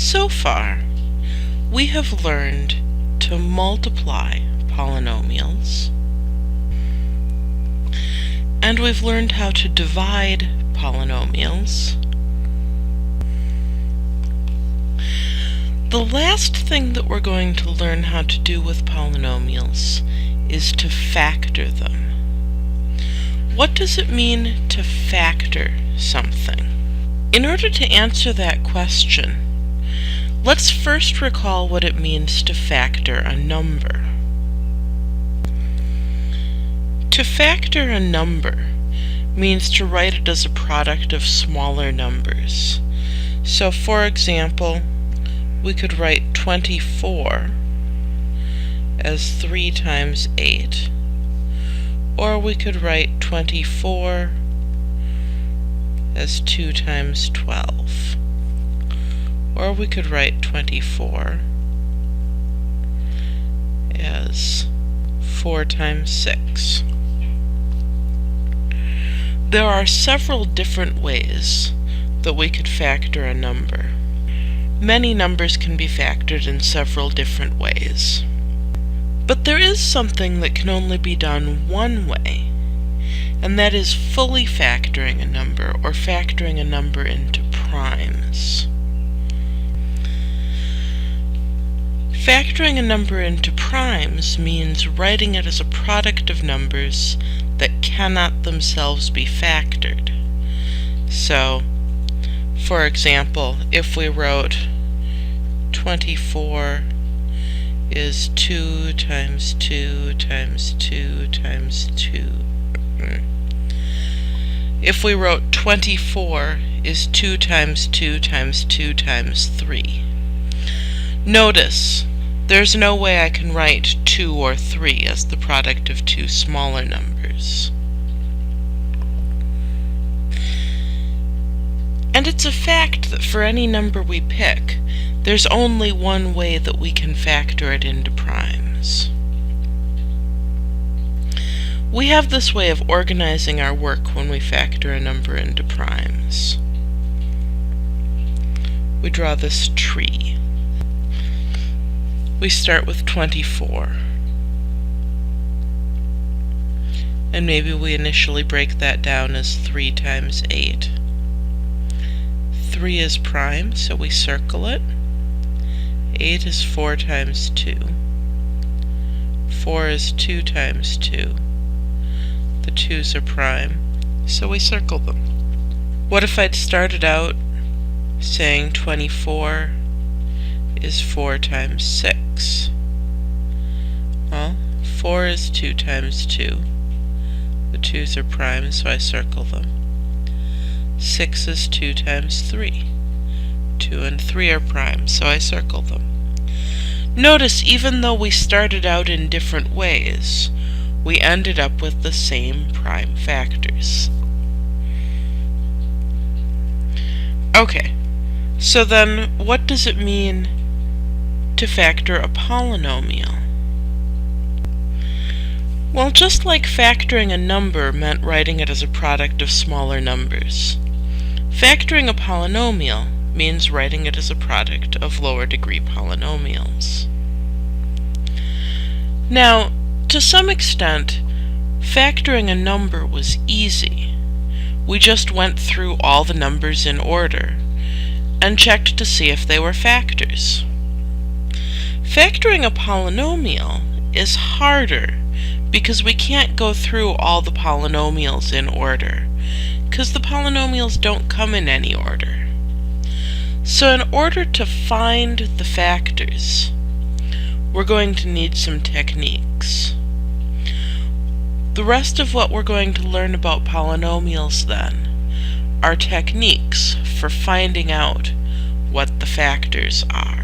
So far, we have learned to multiply polynomials, and we've learned how to divide polynomials. The last thing that we're going to learn how to do with polynomials is to factor them. What does it mean to factor something? In order to answer that question, let's first recall what it means to factor a number. To factor a number means to write it as a product of smaller numbers. So, for example, we could write 24 as 3 times 8, or we could write 24 as 2 times 12, or we could write 24 as 4 times 6. There are several different ways that we could factor a number. Many numbers can be factored in several different ways. But there is something that can only be done one way, and that is fully factoring a number, or factoring a number into primes. Factoring a number into primes means writing it as a product of numbers that cannot themselves be factored. So, for example, if we wrote 24 is 2 times 2 times 2 times 2. If we wrote 24 is 2 times 2 times 2 times 3. Notice, there's no way I can write 2 or 3 as the product of two smaller numbers. And it's a fact that for any number we pick, there's only one way that we can factor it into primes. We have this way of organizing our work when we factor a number into primes. We draw this tree. We start with 24. And maybe we initially break that down as 3 times 8. 3 is prime, so we circle it. 8 is 4 times 2. 4 is 2 times 2. The 2's are prime, so we circle them. What if I'd started out saying 24 is 4 times 6? Well, 4 is 2 times 2. The 2's are prime, so I circle them. 6 is 2 times 3. 2 and 3 are prime, so I circle them. Notice, even though we started out in different ways, we ended up with the same prime factors. Okay, so then what does it mean to factor a polynomial? Well, just like factoring a number meant writing it as a product of smaller numbers, factoring a polynomial means writing it as a product of lower degree polynomials. Now, to some extent, factoring a number was easy. We just went through all the numbers in order and checked to see if they were factors. Factoring a polynomial is harder because we can't go through all the polynomials in order, because the polynomials don't come in any order. So in order to find the factors, we're going to need some techniques. The rest of what we're going to learn about polynomials then are techniques for finding out what the factors are.